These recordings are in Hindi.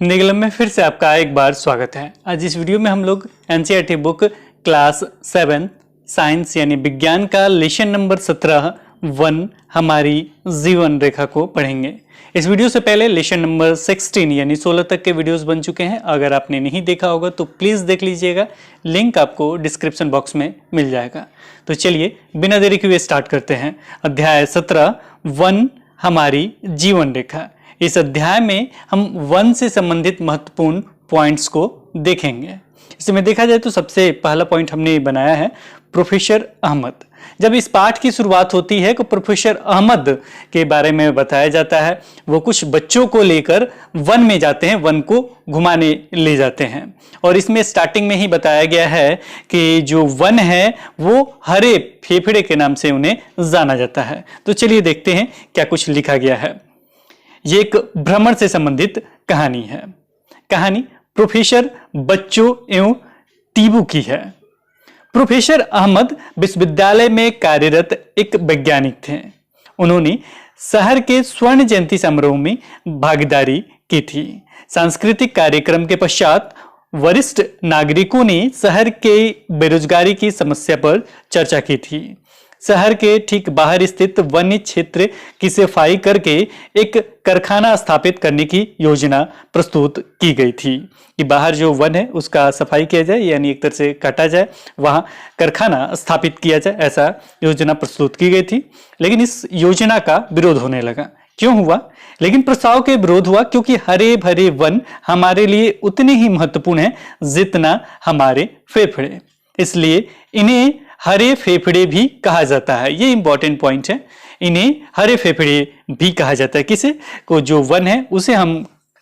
हिंदी क्लब में फिर से आपका एक बार स्वागत है। आज इस वीडियो में हम लोग एनसीईआरटी बुक क्लास 7 साइंस यानी विज्ञान का लेसन नंबर 17 वन हमारी जीवन रेखा को पढ़ेंगे। इस वीडियो से पहले लेसन नंबर 16 यानी 16 तक के वीडियोस बन चुके हैं। अगर आपने नहीं देखा होगा तो प्लीज देख लीजिएगा, लिंक आपको डिस्क्रिप्शन बॉक्स में मिल जाएगा। तो चलिए बिना देरी के स्टार्ट करते हैं। अध्याय 17 वन हमारी जीवन रेखा। इस अध्याय में हम वन से संबंधित महत्वपूर्ण पॉइंट्स को देखेंगे। इसमें देखा जाए तो सबसे पहला पॉइंट हमने बनाया है प्रोफेसर अहमद। जब इस पाठ की शुरुआत होती है तो प्रोफेसर अहमद के बारे में बताया जाता है। वो कुछ बच्चों को लेकर वन में जाते हैं, वन को घुमाने ले जाते हैं। और इसमें स्टार्टिंग में ही बताया गया है कि जो वन है वो हरे फेफड़े के नाम से उन्हें जाना जाता है। तो चलिए देखते हैं क्या कुछ लिखा गया है। ये एक भ्रमण से संबंधित कहानी है। कहानी प्रोफेसर बच्चों एवं टीबू की है। प्रोफेसर अहमद विश्वविद्यालय में कार्यरत एक वैज्ञानिक थे। उन्होंने शहर के स्वर्ण जयंती समारोह में भागीदारी की थी। सांस्कृतिक कार्यक्रम के पश्चात वरिष्ठ नागरिकों ने शहर के बेरोजगारी की समस्या पर चर्चा की थी। शहर के ठीक बाहर स्थित वन्य क्षेत्र की सफाई करके एक कारखाना स्थापित करने की योजना प्रस्तुत की गई थी कि बाहर जो वन है उसका सफाई किया जाए, यानी एक तरह से काटा जाए, वहां कारखाना स्थापित किया जाए, ऐसा योजना प्रस्तुत की गई थी। लेकिन इस योजना का विरोध होने लगा। क्यों हुआ? लेकिन प्रस्ताव के विरोध हुआ क्योंकि हरे भरे वन हमारे लिए उतने ही महत्वपूर्ण है जितना हमारे फेफड़े। इसलिए इन्हें हरे फेफड़े भी कहा जाता है। ये इंपॉर्टेंट पॉइंट है। इन्हें हरे फेफड़े भी कहा जाता है। किसे को जो वन है उसे हम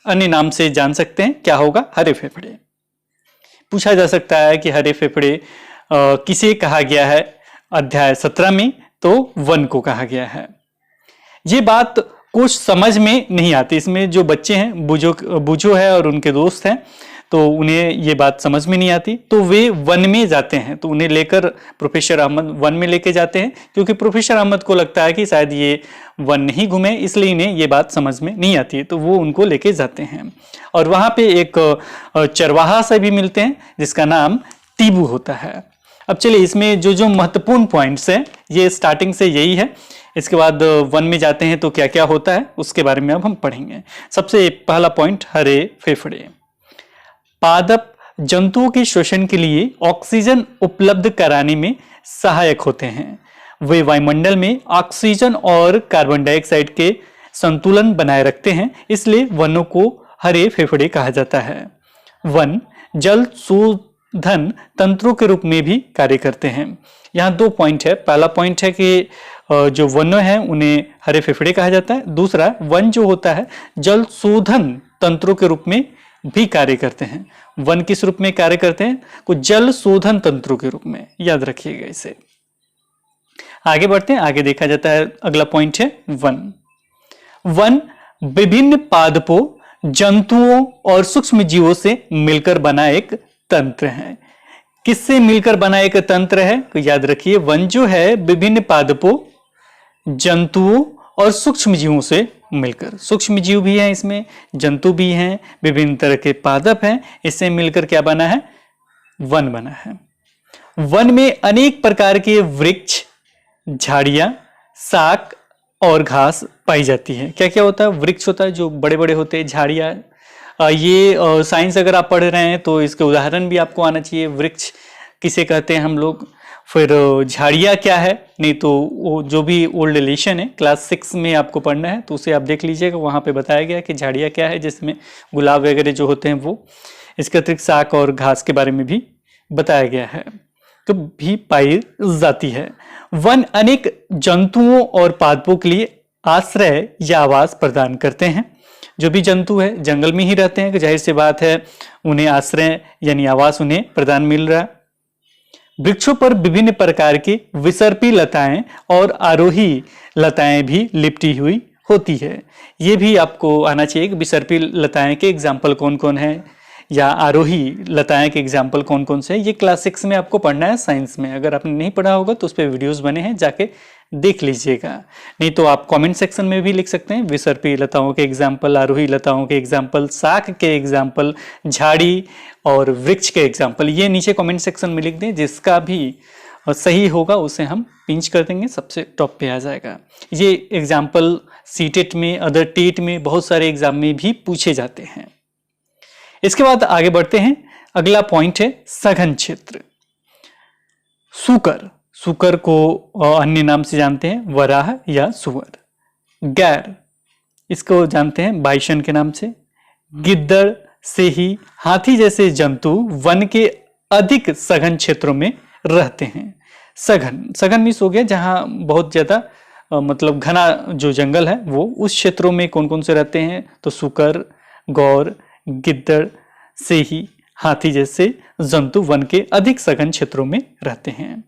अन्य नाम से जान सकते हैं। क्या होगा? हरे फेफड़े। पूछा जा सकता है कि हरे फेफड़े किसे कहा गया है अध्याय 17 में, तो वन को कहा गया है। ये बात कुछ समझ में नहीं आती। इसमें जो बच्चे हैं, बूझो है और उनके दोस्त हैं, तो उन्हें ये बात समझ में नहीं आती। तो वे वन में जाते हैं। तो उन्हें लेकर प्रोफेसर अहमद वन में लेके जाते हैं क्योंकि प्रोफेसर अहमद को लगता है कि शायद ये वन नहीं घूमे, इसलिए इन्हें ये बात समझ में नहीं आती है। तो वो उनको लेके जाते हैं और वहां पे एक चरवाहा से भी मिलते हैं जिसका नाम टीबू होता है। अब चलिए इसमें जो महत्वपूर्ण पॉइंट्स है ये स्टार्टिंग से यही है। इसके बाद वन में जाते हैं तो क्या क्या होता है उसके बारे में अब हम पढ़ेंगे। सबसे पहला पॉइंट हरे फेफड़े। पादप जंतुओं के श्वसन के लिए ऑक्सीजन उपलब्ध कराने में सहायक होते हैं। वे वायुमंडल में ऑक्सीजन और कार्बन डाइऑक्साइड के संतुलन बनाए रखते हैं, इसलिए वनों को हरे फेफड़े कहा जाता है। वन जल शोधन तंत्रों के रूप में भी कार्य करते हैं। यहाँ दो पॉइंट है। पहला पॉइंट है कि जो वन है उन्हें हरे फेफड़े कहा जाता है। दूसरा, वन जो होता है जल शोधन तंत्रों के रूप में भी कार्य करते हैं। वन किस रूप में कार्य करते हैं? कुछ जल शोधन तंत्रों के रूप में, याद रखिएगा इसे। आगे बढ़ते हैं। आगे देखा जाता है अगला पॉइंट है वन। वन विभिन्न पादपों, जंतुओं और सूक्ष्म जीवों से मिलकर बना एक तंत्र है। किससे मिलकर बना एक तंत्र है? तो याद रखिए वन जो है विभिन्न पादपों, जंतुओं और सूक्ष्म जीवों से मिलकर, सूक्ष्म जीव भी हैं इसमें, जंतु भी हैं, विभिन्न तरह के पादप हैं, इससे मिलकर क्या बना है? वन बना है। वन में अनेक प्रकार के वृक्ष, झाड़ियां, शाक और घास पाई जाती है। क्या क्या होता है? वृक्ष होता है जो बड़े बड़े होते हैं, झाड़ियां, ये साइंस अगर आप पढ़ रहे हैं तो इसके उदाहरण भी आपको आना चाहिए। वृक्ष किसे कहते हैं हम लोग, फिर झाड़ियाँ क्या है, नहीं तो वो जो भी ओल्ड लेसन है क्लास 6 में आपको पढ़ना है तो उसे आप देख लीजिएगा, वहाँ पे बताया गया कि झाड़ियाँ क्या है, जिसमें गुलाब वगैरह जो होते हैं वो। इसके अतिरिक्त शाक और घास के बारे में भी बताया गया है, तो भी पाई जाती है। वन अनेक जंतुओं और पादपों के लिए आश्रय या आवास प्रदान करते हैं। जो भी जंतु है जंगल में ही रहते हैं, जाहिर सी बात है उन्हें आश्रय यानी आवास उन्हें प्रदान मिल रहा है। वृक्षों पर विभिन्न प्रकार की विसर्पी लताएं और आरोही लताएं भी लिपटी हुई होती है। ये भी आपको आना चाहिए कि विसर्पी लताएं के एग्जाम्पल कौन कौन है या आरोही लताएं के एग्जाम्पल कौन कौन से है। ये क्लास 6 में आपको पढ़ना है साइंस में। अगर आपने नहीं पढ़ा होगा तो उस पर वीडियोस बने हैं, जाके देख लीजिएगा। नहीं तो आप कमेंट सेक्शन में भी लिख सकते हैं, विसर्पी लताओं के एग्जाम्पल, आरोही लताओं के एग्जाम्पल, शाख के एग्जाम्पल, झाड़ी और वृक्ष के एग्जाम्पल, ये नीचे कमेंट सेक्शन में लिख दें। जिसका भी सही होगा उसे हम पिंच कर देंगे, सबसे टॉप पे आ जाएगा। ये एग्जाम्पल सीटेट में, अदर टेट में, बहुत सारे एग्जाम में भी पूछे जाते हैं। इसके बाद आगे बढ़ते हैं। अगला पॉइंट है सघन क्षेत्र। सूकर, सूकर को अन्य नाम से जानते हैं वराह या सुअर। गैर, इसको जानते हैं बाइसन के नाम से। गिद्दड़, सेही, हाथी जैसे जंतु वन के अधिक सघन क्षेत्रों में रहते हैं। सघन, सघन मीन्स हो गया जहां बहुत ज्यादा मतलब घना जो जंगल है वो, उस क्षेत्रों में कौन कौन से रहते हैं, तो सूकर, गौर, गिद्दड़, सेही, हाथी जैसे जंतु वन के अधिक सघन क्षेत्रों में रहते हैं।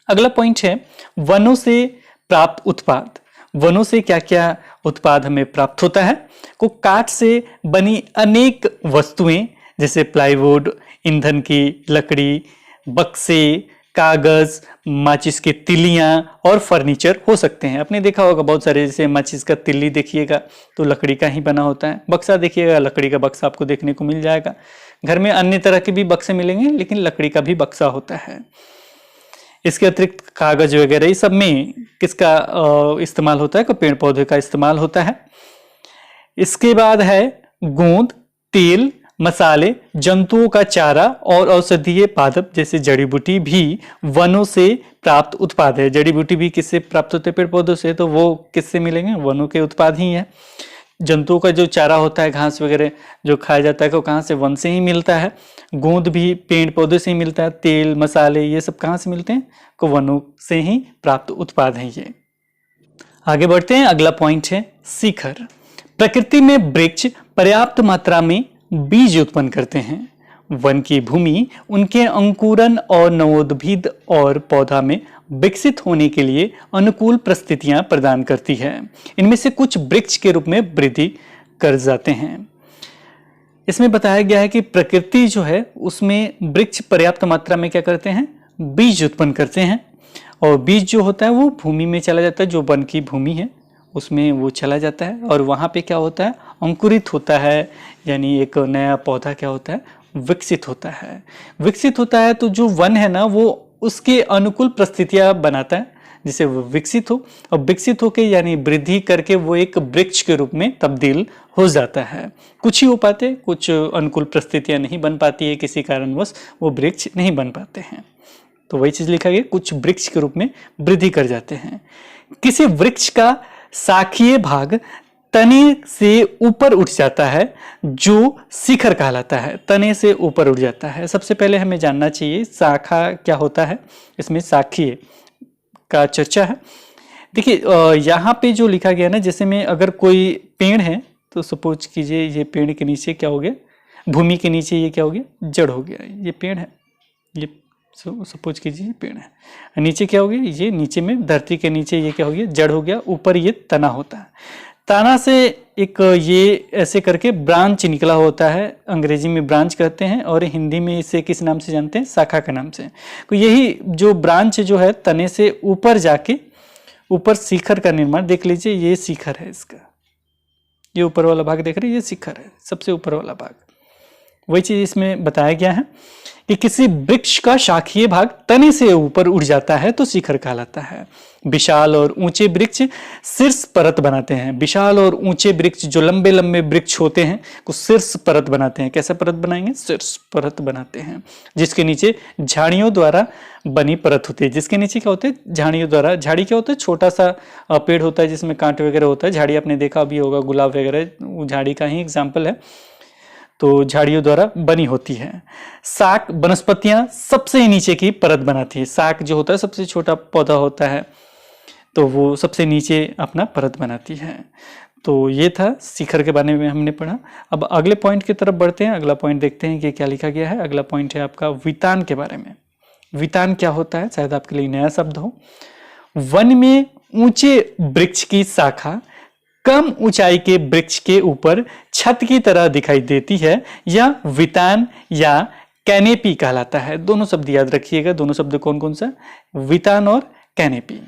अगला पॉइंट है वनों से प्राप्त उत्पाद। वनों से क्या क्या उत्पाद हमें प्राप्त होता है, को काठ से बनी अनेक वस्तुएं जैसे प्लाईवुड, ईंधन की लकड़ी, बक्से, कागज, माचिस की तिल्लियां और फर्नीचर हो सकते हैं। आपने देखा होगा बहुत सारे, जैसे माचिस का तिल्ली देखिएगा तो लकड़ी का ही बना होता है, बक्सा देखिएगा लकड़ी का बक्सा आपको देखने को मिल जाएगा। घर में अन्य तरह के भी बक्से मिलेंगे लेकिन लकड़ी का भी बक्सा होता है। इसके अतिरिक्त कागज वगैरह, ये सब में किसका इस्तेमाल होता है, पेड़ पौधे का इस्तेमाल होता है। इसके बाद है गोंद, तेल, मसाले, जंतुओं का चारा और औषधीय पादप जैसे जड़ी बूटी भी वनों से प्राप्त उत्पाद है। जड़ी बूटी भी किससे प्राप्त होते हैं, पेड़ पौधों से, तो वो किससे मिलेंगे, वनों के उत्पाद ही है। जंतुओं का जो चारा होता है, घास वगैरह जो खाया जाता है, वो कहाँ से, वन से ही मिलता है। गोंद भी पेड़ पौधे से ही मिलता है। तेल, मसाले, ये सब कहाँ से मिलते हैं, को वनों से ही प्राप्त उत्पाद हैं ये। आगे बढ़ते हैं। अगला पॉइंट है शिखर। प्रकृति में वृक्ष पर्याप्त मात्रा में बीज उत्पन्न करते हैं। वन की भूमि उनके अंकुरन और नवोद्भिद और पौधा में विकसित होने के लिए अनुकूल परिस्थितियां प्रदान करती है। इनमें से कुछ वृक्ष के रूप में वृद्धि कर जाते हैं। इसमें बताया गया है कि प्रकृति जो है उसमें वृक्ष पर्याप्त मात्रा में क्या करते हैं, बीज उत्पन्न करते हैं। और बीज जो होता है वो भूमि में चला जाता है, जो वन की भूमि है उसमें वो चला जाता है और वहाँ पे क्या होता है, अंकुरित होता है, यानी एक नया पौधा क्या होता है, विकसित होता है। विकसित होता है तो जो वन है ना वो उसके अनुकूल परिस्थितियां बनाता है जिससे वो विकसित हो, और विकसित होकर यानी वृद्धि करके वो एक वृक्ष के रूप में तब्दील हो जाता है। कुछ ही हो पाते, कुछ अनुकूल परिस्थितियां नहीं बन पाती है, किसी कारणवश वो वृक्ष नहीं बन पाते हैं, तो वही चीज लिखा गया, कुछ वृक्ष के रूप में वृद्धि कर जाते हैं। किसी वृक्ष का शाखीय भाग तने से ऊपर उठ जाता है जो शिखर कहलाता है। तने से ऊपर उठ जाता है। सबसे पहले हमें जानना चाहिए शाखा क्या होता है, इसमें शाखीय का चर्चा है। देखिए यहाँ पे जो लिखा गया ना, जैसे में अगर कोई पेड़ है तो सपोज कीजिए ये पेड़ के नीचे क्या हो गया, भूमि के नीचे ये क्या हो गया, जड़ हो गया। ये पेड़ है, ये सपोज कीजिए ये पेड़ है, नीचे क्या हो गया, ये नीचे में धरती के नीचे ये क्या हो गया, जड़ हो गया। ऊपर ये तना होता है, तना से एक ये ऐसे करके ब्रांच निकला होता है, अंग्रेजी में ब्रांच कहते हैं और हिंदी में इसे किस नाम से जानते हैं, शाखा के नाम से। तो यही जो ब्रांच जो है तने से ऊपर जाके ऊपर शिखर का निर्माण, देख लीजिए ये शिखर है इसका, ये ऊपर वाला भाग देख रहे हैं, ये शिखर है, सबसे ऊपर वाला भाग। वही चीज इसमें बताया गया है कि किसी वृक्ष का शाखीय भाग तने से ऊपर उड़ जाता है तो शिखर कहलाता है। विशाल और ऊंचे वृक्ष शीर्ष परत बनाते हैं। विशाल और ऊंचे वृक्ष जो लंबे लंबे वृक्ष होते हैं को शीर्ष परत बनाते हैं। कैसा परत बनाएंगे, शीर्ष परत बनाते हैं, जिसके नीचे झाड़ियों द्वारा बनी परत होती है। जिसके नीचे क्या होते हैं, झाड़ियों द्वारा। झाड़ी क्या होता है, छोटा सा पेड़ होता है जिसमें कांटे वगैरह होता है। झाड़ी आपने देखा भी होगा, गुलाब वगैरह वो झाड़ी का ही एग्जाम्पल है, तो झाड़ियों द्वारा बनी होती है। शाक वनस्पतियां सबसे नीचे की परत बनाती है। शाक जो होता है सबसे छोटा पौधा होता है, तो वो सबसे नीचे अपना परत बनाती है। तो ये था शिखर के बारे में हमने पढ़ा। अब अगले पॉइंट की तरफ बढ़ते हैं। अगला पॉइंट देखते हैं कि क्या लिखा गया है। अगला पॉइंट है आपका वितान के बारे में। वितान क्या होता है, शायद आपके लिए नया शब्द हो। वन में ऊंचे वृक्ष की शाखा कम ऊंचाई के वृक्ष के ऊपर छत की तरह दिखाई देती है, यह वितान या कैनेपी कहलाता है। दोनों शब्द याद रखिएगा। दोनों शब्द कौन कौन सा, वितान और कैनेपी।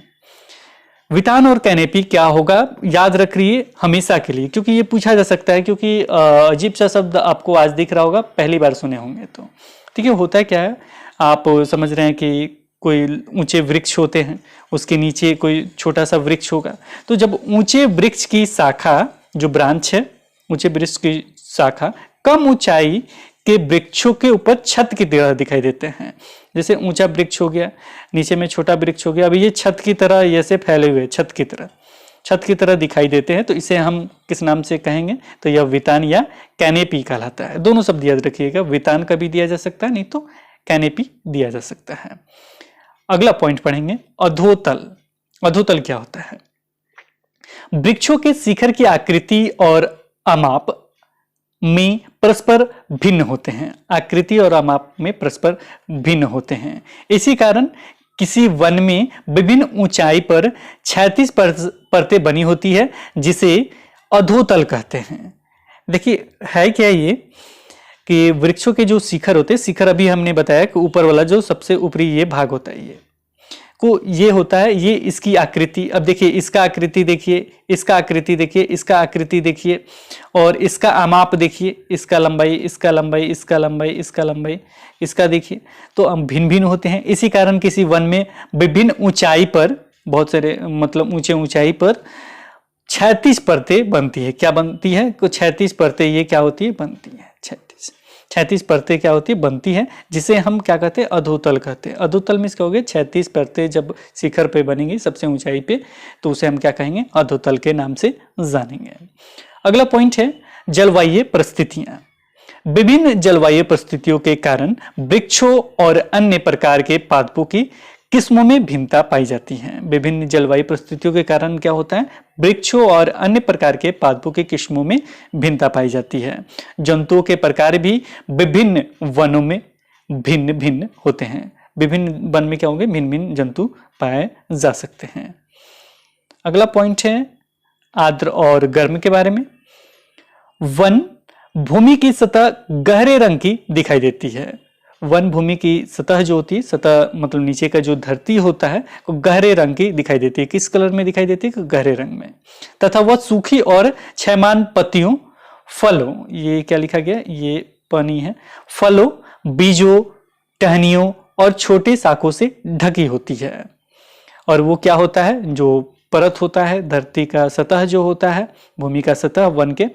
वितान और कैनेपी क्या होगा, याद रखिए हमेशा के लिए, क्योंकि ये पूछा जा सकता है, क्योंकि अजीब सा शब्द आपको आज दिख रहा होगा, पहली बार सुने होंगे। तो ठीक है, होता है क्या है, आप समझ रहे हैं कि कोई ऊंचे वृक्ष होते हैं, उसके नीचे कोई छोटा सा वृक्ष होगा। तो जब ऊंचे वृक्ष की शाखा, जो ब्रांच है, ऊंचे वृक्ष की शाखा कम ऊंचाई के वृक्षों के ऊपर छत की तरह दिखाई देते हैं। जैसे ऊंचा वृक्ष हो गया, नीचे में छोटा वृक्ष हो गया, अभी ये छत की तरह ऐसे फैले हुए, छत की तरह दिखाई देते हैं। तो इसे हम किस नाम से कहेंगे, तो यह वितान या कैनेपी कहलाता है। दोनों शब्द याद रखिएगा, वितान का भी दिया जा सकता है, नहीं तो कैनेपी दिया जा सकता है। अगला पॉइंट पढ़ेंगे, अधोतल। अधोतल क्या होता है? वृक्षों के शिखर की आकृति और अमाप में परस्पर भिन्न होते हैं। आकृति और अमाप में परस्पर भिन्न होते हैं। इसी कारण किसी वन में विभिन्न ऊंचाई पर 36 परतें बनी होती है, जिसे अधोतल कहते हैं। देखिए है क्या ये कि वृक्षों के जो शिखर होते हैं, शिखर अभी हमने बताया कि ऊपर वाला जो सबसे ऊपरी ये भाग होता है, ये को ये होता है, ये इसकी आकृति। अब देखिए इसका आकृति देखिए, इसका आकृति देखिए, इसका आकृति देखिए, और इसका अमाप देखिए, इसका लंबाई, इसका लंबाई, इसका लंबाई, इसका लंबाई, इसका देखिए। तो हम भिन्न भिन्न होते हैं। इसी कारण किसी वन में विभिन्न ऊंचाई पर, बहुत सारे मतलब ऊंचे ऊंचाई पर 36 परतें बनती है। क्या बनती है? 36 परतें ये क्या होती है? बनती है। 36 परतें क्या होती है? बनती है, जिसे हम क्या कहते हैं? अधोतल कहते हैं। अधोतल में क्या हो गया? 36 परतें जब शिखर पे बनेंगी, सबसे ऊंचाई पे, तो उसे हम क्या कहेंगे? अधोतल के नाम से जानेंगे। अगला पॉइंट है जलवायु परिस्थितियां। विभिन्न जलवायु परिस्थितियों के कारण वृक्षों और अन्य प्रकार के पादपों की किस्मों में भिन्नता पाई जाती है। विभिन्न जलवायु परिस्थितियों के कारण क्या होता है? वृक्षों और अन्य प्रकार के पादपों की किस्मों में भिन्नता पाई जाती है। जंतुओं के प्रकार भी विभिन्न वनों में भिन्न भिन्न होते हैं। विभिन्न वन में क्या होंगे? भिन्न भिन्न जंतु पाए जा सकते हैं। अगला पॉइंट है आर्द्र और गर्म के बारे में। वन भूमि की सतह गहरे रंग की दिखाई देती है। वन भूमि की सतह जो होती है, सतह मतलब नीचे का जो धरती होता है, वो गहरे रंग की दिखाई देती है। किस कलर में दिखाई देती है? गहरे रंग में। तथा वह सूखी और क्षयमान पत्तियों, फलों, ये क्या लिखा गया? ये पानी है। फलों, बीजों, टहनियों और छोटे शाखों से ढकी होती है। और वो क्या होता है? जो परत होता है, धरती का सतह जो होता है, भूमि का सतह वन के,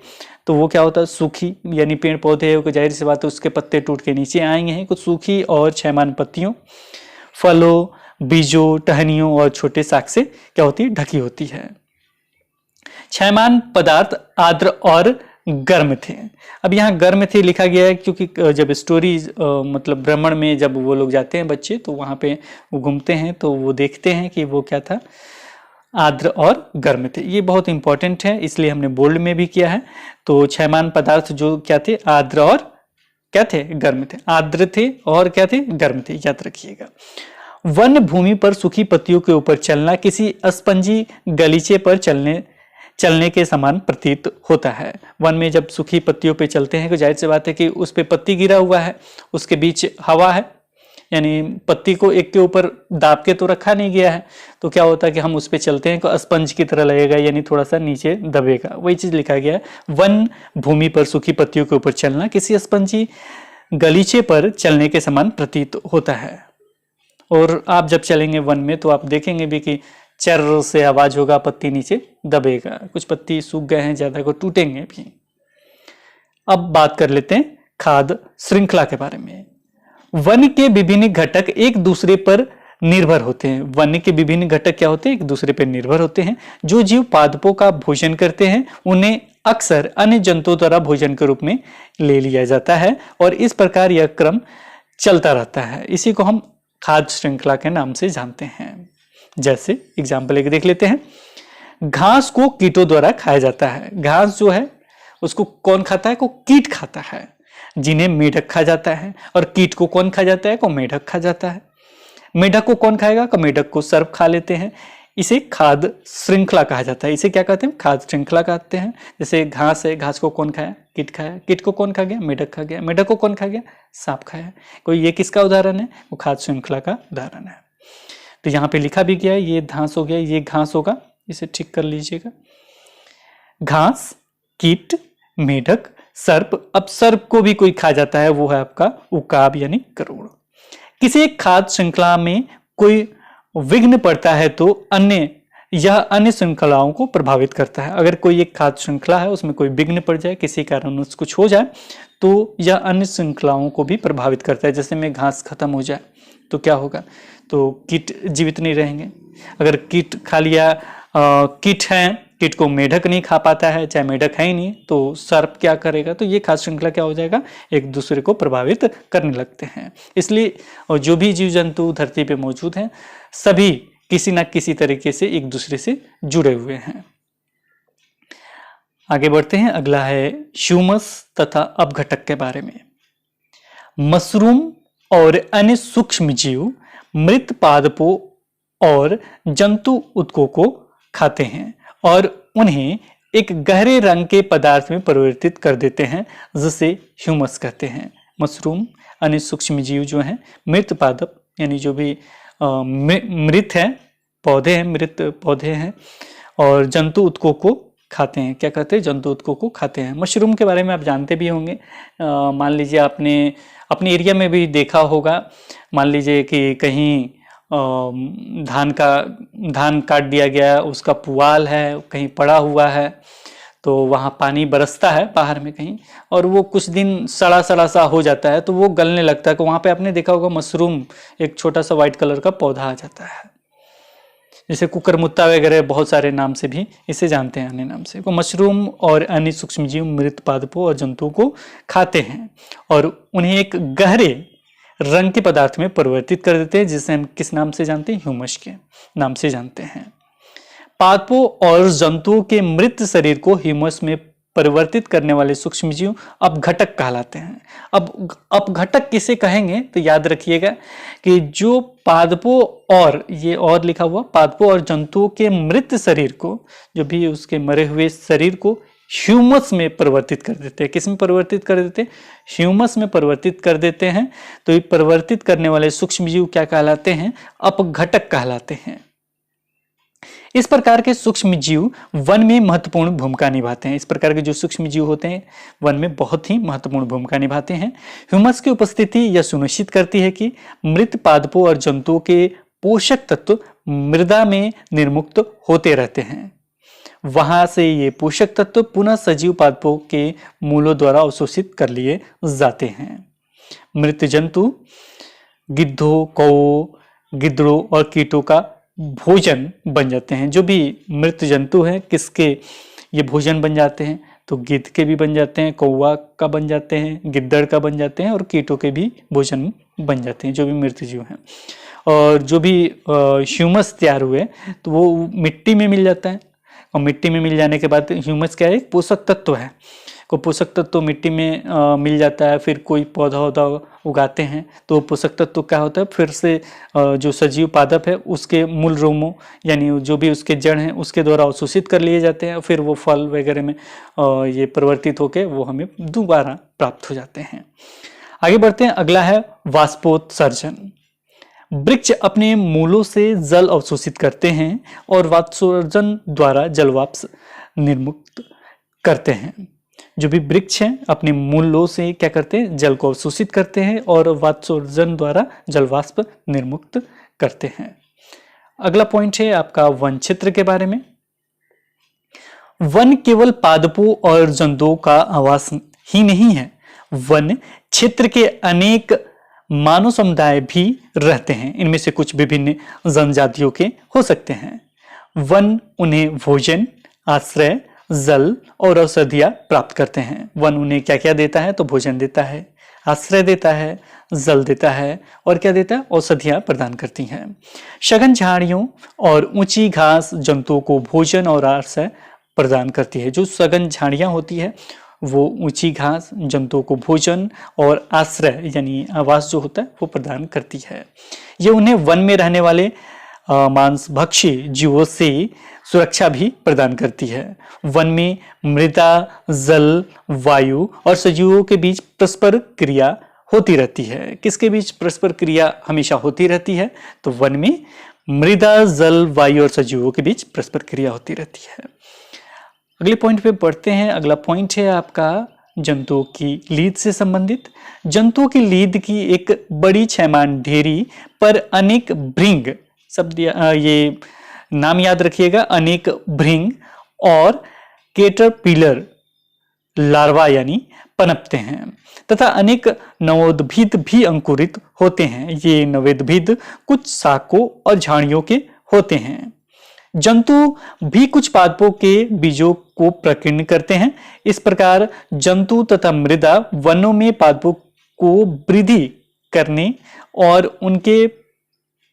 तो वो क्या होता है? सूखी, यानी पेड़ पौधे है, जाहिर सी बात है उसके पत्ते टूट के नीचे आएंगे हैं। कुछ सूखी और क्षयमान पत्तियों, फलों, बीजों, टहनियों और छोटे शाख से क्या होती है? ढकी होती है। क्षयमान पदार्थ आर्द्र और गर्म थे। अब यहाँ गर्म थे लिखा गया है क्योंकि जब स्टोरी मतलब भ्रमण में जब वो लोग जाते हैं बच्चे, तो वहाँ पे वो घूमते हैं, तो वो देखते हैं कि वो क्या था? आर्द्र और गर्म थे। ये बहुत इंपॉर्टेंट है, इसलिए हमने बोल्ड में भी किया है। तो क्षयमान पदार्थ जो क्या थे? आर्द्र और क्या थे? गर्म थे। आर्द्र थे और क्या थे? गर्म थे, याद रखिएगा। वन भूमि पर सूखी पत्तियों के ऊपर चलना किसी स्पंजी गलीचे पर चलने के समान प्रतीत होता है। वन में जब सूखी पत्तियों पे चलते हैं तो जाहिर सी बात है कि उस पे पत्ती गिरा हुआ है, उसके बीच हवा है, यानी पत्ती को एक के ऊपर दाब के तो रखा नहीं गया है, तो क्या होता है कि हम उस पे चलते हैं तो स्पंज की तरह लगेगा, यानी थोड़ा सा नीचे दबेगा। वही चीज लिखा गया है, वन भूमि पर सूखी पत्तियों के ऊपर चलना किसी स्पंजी गलीचे पर चलने के समान प्रतीत होता है। और आप जब चलेंगे वन में तो आप देखेंगे भी कि चर्र से आवाज होगा, पत्ती नीचे दबेगा। कुछ पत्ती सूख गए हैं, ज्यादा को टूटेंगे भी। अब बात कर लेते हैं खाद्य श्रृंखला के बारे में। वन के विभिन्न घटक एक दूसरे पर निर्भर होते हैं। वन के विभिन्न घटक क्या होते हैं? एक दूसरे पर निर्भर होते हैं। जो जीव पादपों का भोजन करते हैं उन्हें अक्सर अन्य जंतुओं द्वारा भोजन के रूप में ले लिया जाता है, और इस प्रकार यह क्रम चलता रहता है। इसी को हम खाद्य श्रृंखला के नाम से जानते हैं। जैसे एग्जाम्पल एक देख लेते हैं। घास को कीटों द्वारा खाया जाता है। घास जो है उसको कौन खाता है? को कीट खाता है, जिन्हें मेढक खा जाता है। और कीट को कौन खा जाता है? को मेढक खा जाता है। मेढक को कौन खाएगा? को मेढक को सर्प खा लेते हैं। इसे खाद्य श्रृंखला कहा जाता है। इसे क्या कहते हैं? खाद्य श्रृंखला कहते हैं। जैसे घास है, घास को कौन खाया? कीट खाया। कीट को कौन खा गया? मेढक खा गया। मेढक को कौन खा गया? सांप खाया। कोई ये किसका उदाहरण है? वो खाद्य श्रृंखला का उदाहरण है। तो यहाँ पे लिखा भी गया है, ये घास हो गया, ये घास होगा, इसे ठीक कर लीजिएगा। घास, कीट, मेढक, सर्प। अब सर्प को भी कोई खा जाता है, वो है आपका उकाब यानी करोड़। किसी एक खाद्य श्रृंखला में कोई विघ्न पड़ता है तो अन्य श्रृंखलाओं को प्रभावित करता है। अगर कोई एक खाद्य श्रृंखला है उसमें कोई विघ्न पड़ जाए, किसी कारण कुछ हो जाए, तो यह अन्य श्रृंखलाओं को भी प्रभावित करता है। जैसे में घास खत्म हो जाए तो क्या होगा, तो कीट जीवित नहीं रहेंगे। अगर कीट खा लिया, कीट है, कीट को मेढक नहीं खा पाता है, चाहे मेढक है ही नहीं, तो सर्प क्या करेगा, तो ये खाद्य श्रृंखला क्या हो जाएगा, एक दूसरे को प्रभावित करने लगते हैं। इसलिए जो भी जीव जंतु धरती पे मौजूद हैं सभी किसी न किसी तरीके से एक दूसरे से जुड़े हुए हैं। आगे बढ़ते हैं, अगला है ह्यूमस तथा अपघटक के बारे में। मशरूम और अन्य सूक्ष्म जीव मृत पादपों और जंतु उत्कों को खाते हैं और उन्हें एक गहरे रंग के पदार्थ में परिवर्तित कर देते हैं, जिसे ह्यूमस कहते हैं। मशरूम, अन्य सूक्ष्म जीव जो हैं, मृत पादप यानी जो भी मृत है, पौधे हैं, मृत पौधे हैं, और जंतु उत्कों को खाते हैं। क्या कहते हैं, जंतु उत्कों को खाते हैं। मशरूम के बारे में आप जानते भी होंगे। मान लीजिए आपने अपने एरिया में भी देखा होगा, मान लीजिए कि कहीं धान काट दिया गया, उसका पुआल है कहीं पड़ा हुआ है, तो वहाँ पानी बरसता है बाहर में कहीं, और वो कुछ दिन सड़ा सड़ा सा हो जाता है, तो वो गलने लगता है। तो वहाँ पे आपने देखा होगा मशरूम, एक छोटा सा व्हाइट कलर का पौधा आ जाता है, जैसे कुकरमुत्ता वगैरह बहुत सारे नाम से भी इसे जानते हैं, अन्य नाम से। वो मशरूम और अन्य सूक्ष्मजीव मृत पादपों और जंतुओं को खाते हैं और उन्हें एक गहरे रंग के पदार्थ में परिवर्तित कर देते हैं, जिसे हम किस नाम से जानते हैं, ह्यूमस के नाम से जानते हैं। पादपों और जंतुओं के मृत शरीर को ह्यूमस में परिवर्तित करने वाले सूक्ष्मजीव अपघटक कहलाते हैं। अब अपघटक किसे कहेंगे, तो याद रखिएगा कि जो पादपों और, ये और लिखा हुआ, पादपों और जंतुओं के मृत शरीर को, जो भी उसके मरे हुए शरीर को ह्यूमस में परिवर्तित कर देते हैं। किस में परिवर्तित कर देते हैं, ह्यूमस में परिवर्तित कर देते हैं। तो ये परिवर्तित करने वाले सूक्ष्मजीव क्या कहलाते हैं, अपघटक कहलाते हैं। इस प्रकार के सूक्ष्म जीव वन में महत्वपूर्ण भूमिका निभाते हैं। इस प्रकार के जो सूक्ष्म जीव होते हैं वन में बहुत ही महत्वपूर्ण भूमिका निभाते हैं। ह्यूमस की उपस्थिति यह सुनिश्चित करती है कि मृत पादपों और जंतुओं के पोषक तत्व मृदा में निर्मुक्त होते रहते हैं। वहां से ये पोषक तत्व पुनः सजीव पादपों के मूलों द्वारा अवशोषित कर लिए जाते हैं। मृत जंतु गिद्धों, कौओं, गिद्धड़ों और कीटों का भोजन बन जाते हैं। जो भी मृत जंतु हैं किसके ये भोजन बन जाते हैं, तो गिद्ध के भी बन जाते हैं, कौवा का बन जाते हैं, गिद्दड़ का बन जाते हैं और कीटों के भी भोजन बन जाते हैं, जो भी मृत जीव हैं। और जो भी ह्यूमस तैयार हुए तो वो मिट्टी में मिल जाता है, और मिट्टी में मिल जाने के बाद ह्यूमस क्या है, एक पोषक तत्व है। को पोषक तत्व मिट्टी में मिल जाता है, फिर कोई पौधा वौधा उगाते हैं तो पोषक तत्व क्या होता है, फिर से जो सजीव पादप है उसके मूल रोमों यानी जो भी उसके जड़ हैं उसके द्वारा अवशोषित कर लिए जाते हैं, फिर वो फल वगैरह में ये परिवर्तित होकर वो हमें दोबारा प्राप्त हो जाते हैं। आगे बढ़ते हैं, अगला है वाष्पोत्सर्जन। वृक्ष अपने मूलों से जल अवशोषित करते हैं और वाष्पोत्सर्जन द्वारा जलवाष्प निर्मुक्त करते हैं। जो भी वृक्ष हैं अपने मूलों से क्या करते हैं, जल को अवशोषित करते हैं और वाष्पोत्सर्जन द्वारा जलवाष्प निर्मुक्त करते हैं। अगला पॉइंट है आपका वन क्षेत्र के बारे में। वन केवल पादपों और जंतुओं का आवास ही नहीं है, वन क्षेत्र के अनेक मानव समुदाय भी रहते हैं। इनमें से कुछ विभिन्न जनजातियों के हो सकते हैं। वन उन्हें भोजन, आश्रय, जल और औषधियां प्राप्त करते हैं। वन उन्हें क्या क्या देता है, तो भोजन देता है, आश्रय देता है, जल देता है और क्या देता है, औषधियां प्रदान करती हैं। सघन झाड़ियों और ऊंची घास जंतुओं को भोजन और आश्रय प्रदान करती है। जो सघन झाड़ियां होती है वो ऊंची घास जंतुओं को भोजन और आश्रय यानी आवास जो होता है वो प्रदान करती है। ये उन्हें वन में रहने वाले मांसभक्षी जीवों से सुरक्षा भी प्रदान करती है। वन में मृदा, जल, वायु और सजीवों के बीच परस्पर क्रिया होती रहती है। किसके बीच परस्पर क्रिया हमेशा होती रहती है, तो वन में मृदा, जल, वायु और सजीवों के बीच परस्पर क्रिया होती रहती है। अगले पॉइंट पे पढ़ते हैं। अगला पॉइंट है आपका जंतुओं की लीद से संबंधित। जंतुओं की लीद की एक बड़ी छैमान ढेरी पर अनेक भृंग, शब्द ये नाम याद रखिएगा, अनेक भृंग और कैटरपिलर लार्वा यानी पनपते हैं तथा अनेक नवोद्भिद भी अंकुरित होते हैं। ये नवोद्भिद कुछ शाकों और झाड़ियों के होते हैं। जंतु भी कुछ पादपों के बीजों को प्रकीर्ण करते हैं। इस प्रकार जंतु तथा मृदा वनों में पादपों को वृद्धि करने और उनके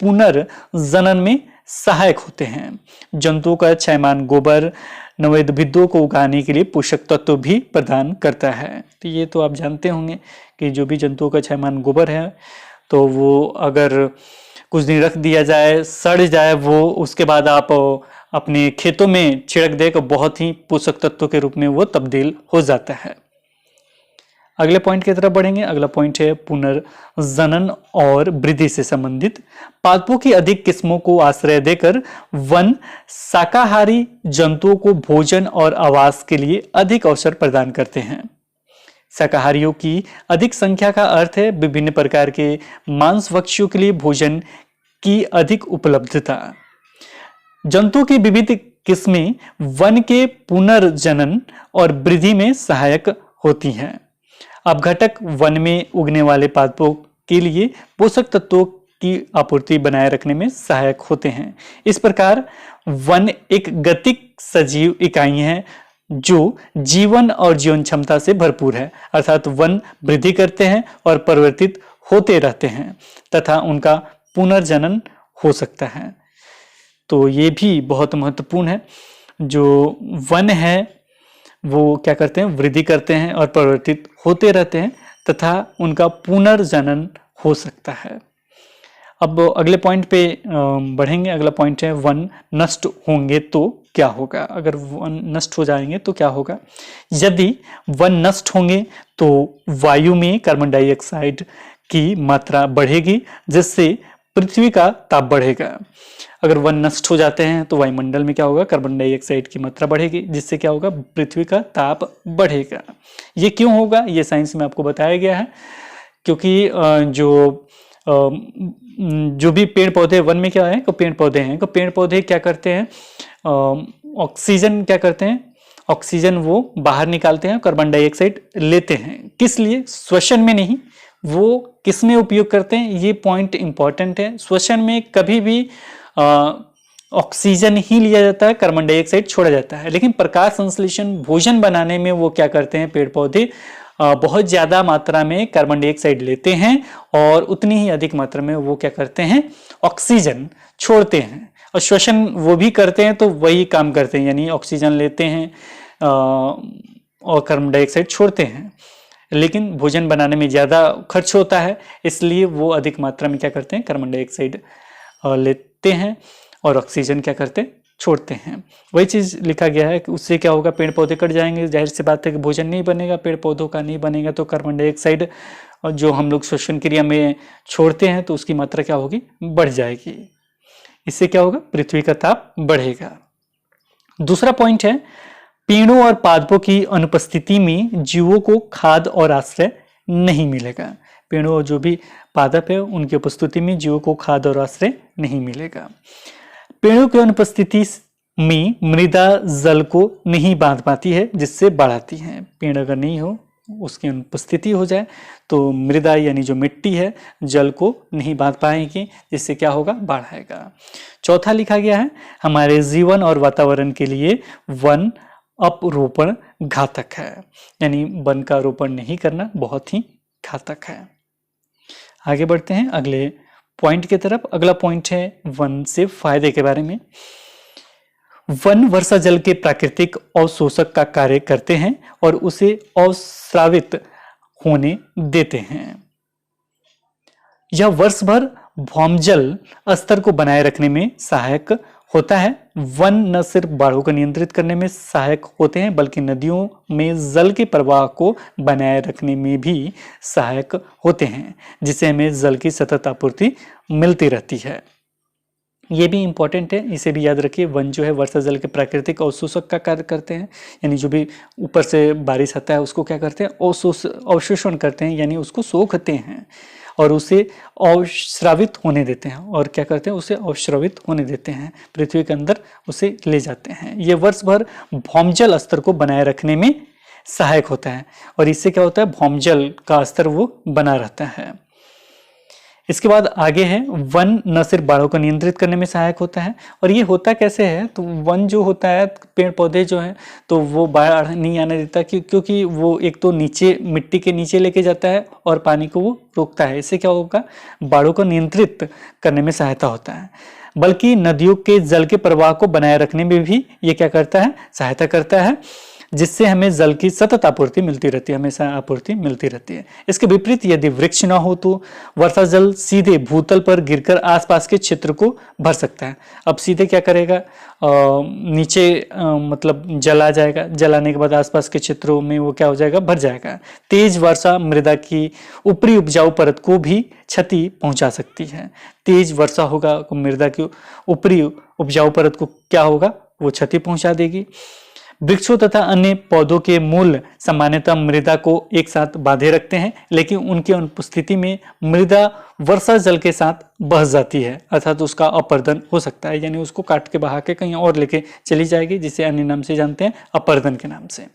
पुनर्जनन में सहायक होते हैं। जंतुओं का क्षयमान गोबर नवोद्भिदों को उगाने के लिए पोषक तत्व भी प्रदान करता है। तो ये तो आप जानते होंगे कि जो भी जंतुओं का क्षयमान गोबर है तो वो अगर कुछ दिन रख दिया जाए, सड़ जाए वो, उसके बाद आप अपने खेतों में छिड़क दे तो बहुत ही पोषक तत्वों के रूप में वो तब्दील हो जाता है। अगले पॉइंट की तरफ बढ़ेंगे। अगला पॉइंट है पुनर्जनन और वृद्धि से संबंधित। पादपों की अधिक किस्मों को आश्रय देकर वन शाकाहारी जंतुओं को भोजन और आवास के लिए अधिक अवसर प्रदान करते हैं। शाकाहारियों की अधिक संख्या का अर्थ है विभिन्न प्रकार के मांसभक्षियों के लिए भोजन की अधिक उपलब्धता। जंतुओं की विविध किस्में वन के पुनर्जनन और वृद्धि में सहायक होती हैं। अपघटक वन में उगने वाले पादपों के लिए पोषक तत्वों की आपूर्ति बनाए रखने में सहायक होते हैं। इस प्रकार वन एक गतिक सजीव इकाई है जो जीवन और जीवन क्षमता से भरपूर है, अर्थात वन वृद्धि करते हैं और परिवर्तित होते रहते हैं तथा उनका पुनर्जनन हो सकता है। तो ये भी बहुत महत्वपूर्ण है। जो वन है वो क्या करते हैं, वृद्धि करते हैं और परिवर्तित होते रहते हैं तथा उनका पुनर्जनन हो सकता है। अब अगले पॉइंट पे बढ़ेंगे। अगला पॉइंट है वन नष्ट होंगे तो क्या होगा। अगर वन नष्ट हो जाएंगे तो क्या होगा। यदि वन नष्ट होंगे तो वायु में कार्बन डाइऑक्साइड की मात्रा बढ़ेगी जिससे पृथ्वी का ताप बढ़ेगा। अगर वन नष्ट हो जाते हैं तो वायुमंडल में क्या होगा, कार्बन डाइऑक्साइड की मात्रा बढ़ेगी जिससे क्या होगा, पृथ्वी का ताप बढ़ेगा। ये क्यों होगा, ये साइंस में आपको बताया गया है। क्योंकि जो भी पेड़ पौधे वन में क्या है, तो पेड़ पौधे हैं, तो पेड़ पौधे क्या करते हैं, ऑक्सीजन क्या करते हैं, ऑक्सीजन वो बाहर निकालते हैं, कार्बन डाइऑक्साइड लेते हैं। किस लिए, श्वसन में नहीं, वो किस में उपयोग करते हैं, ये पॉइंट इंपॉर्टेंट है। श्वसन में कभी भी ऑक्सीजन ही लिया जाता है, कार्बन डाइऑक्साइड छोड़ा जाता है। लेकिन प्रकाश संश्लेषण भोजन बनाने में वो क्या करते हैं, पेड़ पौधे बहुत ज्यादा मात्रा में कार्बन डाइऑक्साइड लेते हैं और उतनी ही अधिक मात्रा में वो क्या करते हैं, ऑक्सीजन छोड़ते हैं। और श्वसन वो भी करते हैं तो वही काम करते हैं, यानी ऑक्सीजन लेते हैं और कार्बन डाइऑक्साइड छोड़ते हैं। लेकिन भोजन बनाने में ज्यादा खर्च होता है, इसलिए वो अधिक मात्रा में क्या करते हैं, कार्बन डाइऑक्साइड लेते हैं और ऑक्सीजन क्या करते हैं, छोड़ते हैं। वही चीज लिखा गया है कि उससे क्या होगा, पेड़ पौधे कट जाएंगे, जाहिर सी बात है कि भोजन नहीं बनेगा, पेड़ पौधों का नहीं बनेगा तो कार्बन डाइऑक्साइड जो हम लोग श्वसन क्रिया में छोड़ते हैं तो उसकी मात्रा क्या होगी, बढ़ जाएगी। इससे क्या होगा, पृथ्वी का ताप बढ़ेगा। दूसरा पॉइंट है पेड़ों और पादपों की अनुपस्थिति में जीवों को खाद और आश्रय नहीं मिलेगा। पेड़ों और जो भी पादप है उनकी उपस्थिति में जीवों को खाद और आश्रय नहीं मिलेगा। पेड़ों की अनुपस्थिति में मृदा जल को नहीं बांध पाती है जिससे बाढ़ आती है। पेड़ अगर नहीं हो, उसकी अनुपस्थिति हो जाए तो मृदा यानी जो मिट्टी है जल को नहीं बांध पाएगी जिससे क्या होगा, बाढ़ आएगा। चौथा लिखा गया है हमारे जीवन और वातावरण के लिए वन अपरोपण घातक है, यानी वन का रोपण नहीं करना बहुत ही घातक है। आगे बढ़ते हैं अगले पॉइंट की तरफ। अगला पॉइंट है वन से फायदे के बारे में। वन वर्षा जल के प्राकृतिक अवशोषक का कार्य करते हैं और उसे अवस्रावित होने देते हैं। यह वर्ष भर भौमजल स्तर को बनाए रखने में सहायक होता है। वन न सिर्फ बाढ़ों को नियंत्रित करने में सहायक होते हैं बल्कि नदियों में जल के प्रवाह को बनाए रखने में भी सहायक होते हैं, जिससे हमें जल की सतत आपूर्ति मिलती रहती है। ये भी इंपॉर्टेंट है, इसे भी याद रखिए। वन जो है वर्षा जल के प्राकृतिक अवशोषक का कार्य करते हैं, यानी जो भी ऊपर से बारिश आता है उसको क्या करते हैं, अवशोषण करते हैं, यानी उसको सोखते हैं और उसे अवस्रावित होने देते हैं। और क्या करते हैं, उसे अवस्रावित होने देते हैं, पृथ्वी के अंदर उसे ले जाते हैं। ये वर्ष भर भौमजल स्तर को बनाए रखने में सहायक होता है और इससे क्या होता है, भौमजल का स्तर वो बना रहता है। इसके बाद आगे है, वन न सिर्फ बाढ़ों को नियंत्रित करने में सहायक होता है। और ये होता कैसे है, तो वन जो होता है, पेड़ पौधे जो हैं, तो वो बाढ़ नहीं आने देता क्योंकि वो एक तो नीचे मिट्टी के नीचे लेके जाता है और पानी को वो रोकता है। इससे क्या होगा, बाढ़ों को नियंत्रित करने में सहायता होता है। बल्कि नदियों के जल के प्रवाह को बनाए रखने में भी ये क्या करता है, सहायता करता है, जिससे हमें जल की सतत आपूर्ति मिलती रहती है, हमेशा आपूर्ति मिलती रहती है। इसके विपरीत यदि वृक्ष ना हो तो वर्षा जल सीधे भूतल पर गिरकर आसपास के क्षेत्र को भर सकता है। अब सीधे क्या करेगा, नीचे मतलब जल आ जाएगा, जल आने के बाद आसपास के क्षेत्रों में वो क्या हो जाएगा, भर जाएगा। तेज वर्षा मृदा की ऊपरी उपजाऊ परत को भी क्षति पहुंचा सकती है। तेज वर्षा होगा तो मृदा की ऊपरी उपजाऊ परत को क्या होगा, वो क्षति पहुंचा देगी। वृक्षों तथा अन्य पौधों के मूल सामान्यतः मृदा को एक साथ बांधे रखते हैं, लेकिन उनकी अनुपस्थिति में मृदा वर्षा जल के साथ बह जाती है, अर्थात उसका अपर्दन हो सकता है, यानी उसको काट के बहा के कहीं और लेके चली जाएगी, जिसे अन्य नाम से जानते हैं, अपर्दन के नाम से।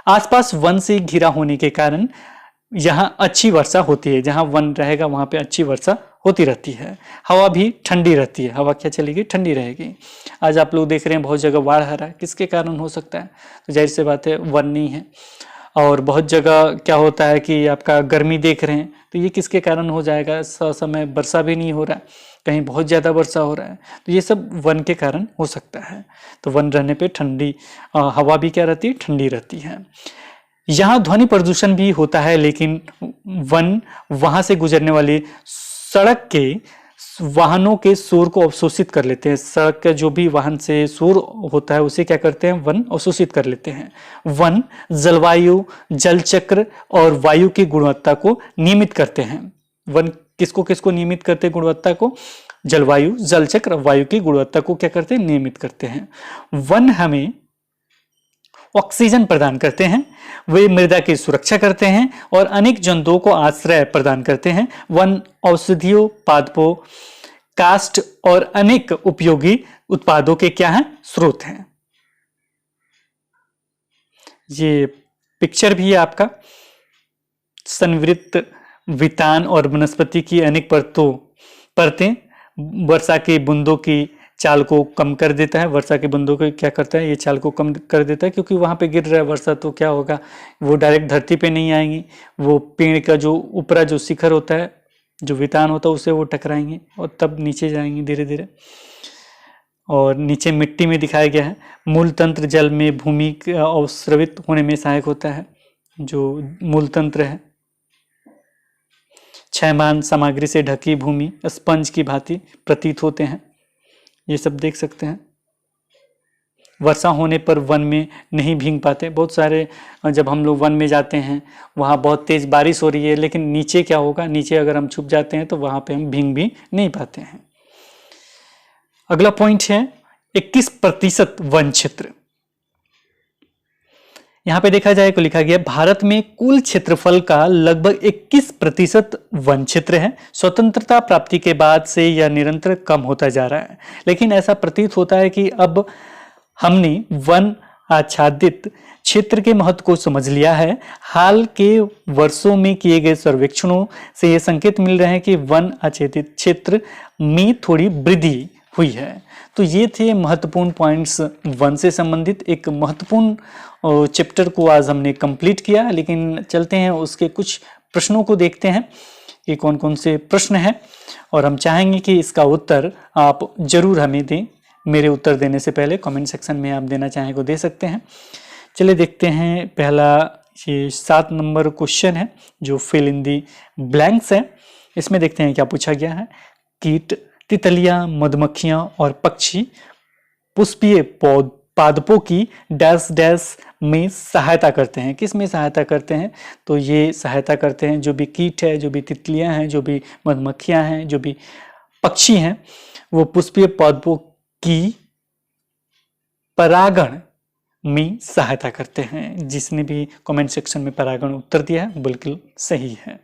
आसपास वन से घिरा होने के कारण यहाँ अच्छी वर्षा होती है, जहाँ वन रहेगा वहां पे अच्छी वर्षा होती रहती है। हवा भी ठंडी रहती है, हवा क्या चलेगी, ठंडी रहेगी। आज आप लोग देख रहे हैं बहुत जगह बाढ़ आ रहा है, किसके कारण हो सकता है, तो जाहिर सी बात है वन नहीं है। और बहुत जगह क्या होता है कि आपका गर्मी देख रहे हैं, तो ये किसके कारण हो जाएगा, समय वर्षा भी नहीं हो रहा है, कहीं बहुत ज़्यादा वर्षा हो रहा है, तो ये सब वन के कारण हो सकता है। तो वन रहने पे ठंडी हवा भी क्या रहती है, ठंडी रहती है। यहाँ ध्वनि प्रदूषण भी होता है, लेकिन वन वहां से गुजरने वाली सड़क के वाहनों के शोर को अवशोषित कर लेते हैं। सड़क का जो भी वाहन से शोर होता है उसे क्या करते हैं, वन अवशोषित कर लेते हैं। वन जलवायु, जल चक्र और वायु की गुणवत्ता को नियमित करते हैं। वन किसको किसको नियमित करते हैं, गुणवत्ता को, जलवायु, जल चक्र, वायु की गुणवत्ता को क्या करते हैं, नियमित करते हैं। वन हमें ऑक्सीजन प्रदान करते हैं, वे मृदा की सुरक्षा करते हैं और अनेक जंतुओं को आश्रय प्रदान करते हैं। वन औषधियों, पादपों, काष्ठ और अनेक उपयोगी उत्पादों के क्या हैं, स्रोत हैं। ये पिक्चर भी है आपका, संवृत्त वितान और वनस्पति की अनेक परतें वर्षा की बूंदों की चाल को कम कर देता है। वर्षा के बूंदों को क्या करता है, ये चाल को कम कर देता है, क्योंकि वहां पे गिर रहा है वर्षा, तो क्या होगा, वो डायरेक्ट धरती पे नहीं आएंगी, वो पेड़ का जो ऊपरा जो शिखर होता है, जो वितान होता है, उससे वो टकराएंगे और तब नीचे जाएंगे धीरे धीरे। और नीचे मिट्टी में दिखाया गया है, मूल तंत्र जल में भूमि अवस्रवित होने में सहायक होता है। जो मूल तंत्र है, क्षयमान सामग्री से ढकी भूमि स्पंज की भांति प्रतीत होते हैं, ये सब देख सकते हैं। वर्षा होने पर वन में नहीं भीग पाते। बहुत सारे जब हम लोग वन में जाते हैं, वहाँ बहुत तेज बारिश हो रही है, लेकिन नीचे क्या होगा, नीचे अगर हम छुप जाते हैं तो वहाँ पे हम भीग भी नहीं पाते हैं। अगला पॉइंट है 21% वन क्षेत्र। यहाँ पे देखा जाए तो लिखा गया, भारत में कुल क्षेत्रफल का लगभग 21% वन क्षेत्र है। स्वतंत्रता प्राप्ति के बाद से यह निरंतर कम होता जा रहा है, लेकिन ऐसा प्रतीत होता है कि अब हमने वन आच्छादित क्षेत्र के महत्व को समझ लिया है। हाल के वर्षों में किए गए सर्वेक्षणों से यह संकेत मिल रहे हैं कि वन आच्छादित क्षेत्र में थोड़ी वृद्धि हुई है। तो ये थे महत्वपूर्ण पॉइंट्स वन से संबंधित। एक महत्वपूर्ण चैप्टर को आज हमने कंप्लीट किया, लेकिन चलते हैं उसके कुछ प्रश्नों को देखते हैं कि कौन कौन से प्रश्न हैं, और हम चाहेंगे कि इसका उत्तर आप जरूर हमें दें। मेरे उत्तर देने से पहले कमेंट सेक्शन में आप देना चाहें तो दे सकते हैं। चलिए देखते हैं, पहला ये 7 नंबर क्वेश्चन है जो फिल इन दी ब्लैंक्स है। इसमें देखते हैं क्या पूछा गया है। कीट, तितलियां, मधुमक्खियां और पक्षी पुष्पीय पादपों की डैश डैश में सहायता करते हैं। किस में सहायता करते हैं, तो ये सहायता करते हैं जो भी कीट है, जो भी तितलियां हैं, जो भी मधुमक्खियां हैं, जो भी पक्षी हैं वो पुष्पीय पौधों की परागण में सहायता करते हैं। जिसने भी कमेंट सेक्शन में परागण उत्तर दिया है बिल्कुल सही है।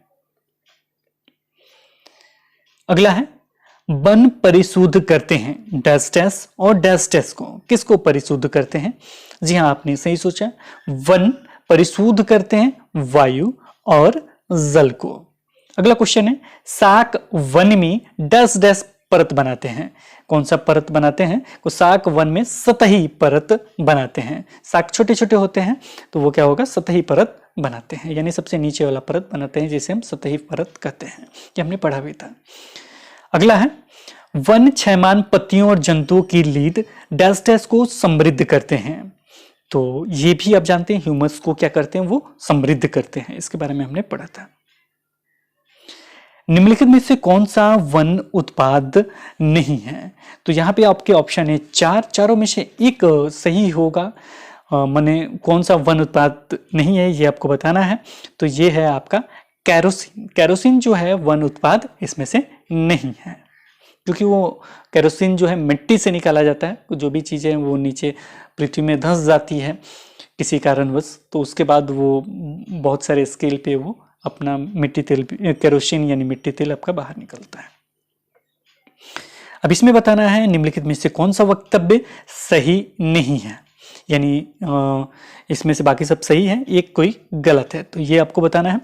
अगला है वन परिशुद्ध करते हैं डैश डैश और डैश डैश को। किसको परिशुद्ध करते हैं? जी हाँ, आपने सही सोचा, वन परिशुद्ध करते हैं वायु और जल को। अगला क्वेश्चन है शाक वन में डैश डैश परत बनाते हैं। कौन सा परत बनाते हैं? तो शाक वन में सतही परत बनाते हैं। शाक छोटे छोटे होते हैं तो वो क्या होगा, सतही परत बनाते हैं, यानी सबसे नीचे वाला परत बनाते हैं जिसे हम सतही परत कहते हैं। ये हमने पढ़ा भी था। अगला है वन क्षयमान पत्तियों और जंतुओं की लीद डैश डैश को समृद्ध करते हैं। तो ये भी आप जानते हैं ह्यूमस को क्या करते हैं, वो समृद्ध करते हैं। इसके बारे में हमने पढ़ा था। निम्नलिखित में से कौन सा वन उत्पाद नहीं है? तो यहाँ पे आपके ऑप्शन है चारों में से एक सही होगा। माने कौन सा वन उत्पाद नहीं है ये आपको बताना है। तो ये है आपका कैरोसिन। कैरोसिन जो है वन उत्पाद इसमें से नहीं है, क्योंकि वो कैरोसिन जो है मिट्टी से निकाला जाता है। जो भी चीजें वो नीचे पृथ्वी में धंस जाती है किसी कारणवश, तो उसके बाद वो बहुत सारे स्केल पे वो अपना मिट्टी तेल, केरोसिन यानी मिट्टी तेल आपका बाहर निकलता है। अब इसमें बताना है निम्नलिखित में से कौन सा वक्तव्य सही नहीं है, यानी इसमें से बाकी सब सही है, एक कोई गलत है। तो ये आपको बताना है।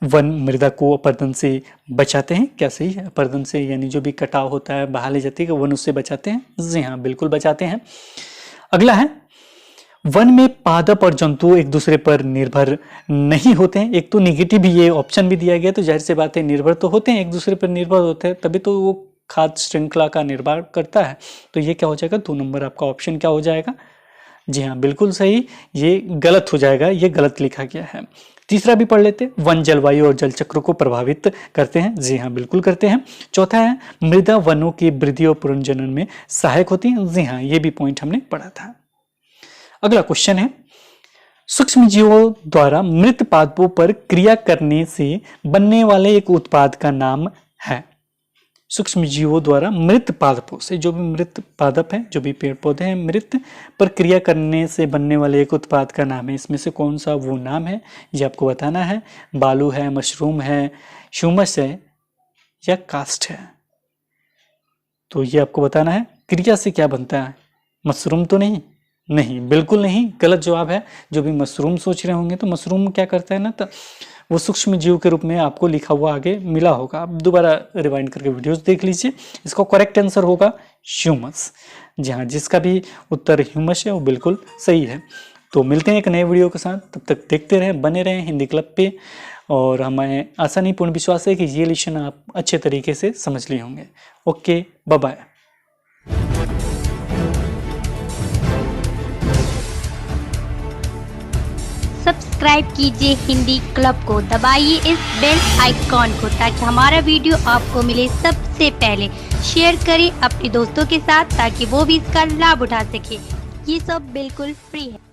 वन मृदा को अपरदन से बचाते हैं, क्या सही है? अपरदन से यानी जो भी कटाव होता है बहा ले जाती है, वन उससे बचाते हैं। जी हाँ, बिल्कुल बचाते हैं। अगला है वन में पादप और जंतु एक दूसरे पर निर्भर नहीं होते हैं। एक तो निगेटिव भी ये ऑप्शन भी दिया गया, तो जाहिर सी बात है निर्भर तो होते हैं, एक दूसरे पर निर्भर होते हैं, तभी तो वो खाद्य श्रृंखला का निर्माण करता है। तो ये क्या हो जाएगा, 2 नंबर आपका ऑप्शन क्या हो जाएगा? जी हाँ, बिल्कुल सही। ये गलत हो जाएगा, ये गलत लिखा गया है। तीसरा भी पढ़ लेते, वन जलवायु और जल चक्र को प्रभावित करते हैं। जी हाँ, बिल्कुल करते हैं। चौथा है मृदा वनों की वृद्धि और पुनर्जनन में सहायक होती है। जी हाँ, ये भी पॉइंट हमने पढ़ा था। अगला क्वेश्चन है सूक्ष्म जीवों द्वारा मृत पादपों पर क्रिया करने से बनने वाले एक उत्पाद का नाम है। सूक्ष्म जीवों द्वारा मृत पादपों से, जो भी मृत पादप है, जो भी पेड़ पौधे हैं मृत, पर क्रिया करने से बनने वाले एक उत्पाद का नाम है। इसमें से कौन सा वो नाम है ये आपको बताना है। बालू है, मशरूम है, ह्यूमस है या कास्ट है? तो ये आपको बताना है। क्रिया से क्या बनता है? मशरूम तो नहीं, नहीं, बिल्कुल नहीं, गलत जवाब है। जो भी मशरूम सोच रहे होंगे तो मशरूम क्या करता है ना, तो वो सूक्ष्म जीव के रूप में आपको लिखा हुआ आगे मिला होगा। आप दोबारा रिवाइंड करके वीडियोस देख लीजिए। इसका करेक्ट आंसर होगा ह्यूमस। जी हाँ, जिसका भी उत्तर ह्यूमस है वो बिल्कुल सही है। तो मिलते हैं एक नए वीडियो के साथ, तब तक देखते रहें, बने रहें हिंदी क्लब पे। और हमें आशा नहीं पूर्ण विश्वास है कि ये लेसन आप अच्छे तरीके से समझ लिए होंगे। Okay, bye bye. सब्सक्राइब कीजिए हिंदी क्लब को, दबाइए इस बेल आइकॉन को ताकि हमारा वीडियो आपको मिले सबसे पहले। शेयर करें अपने दोस्तों के साथ ताकि वो भी इसका लाभ उठा सके। ये सब बिल्कुल फ्री है।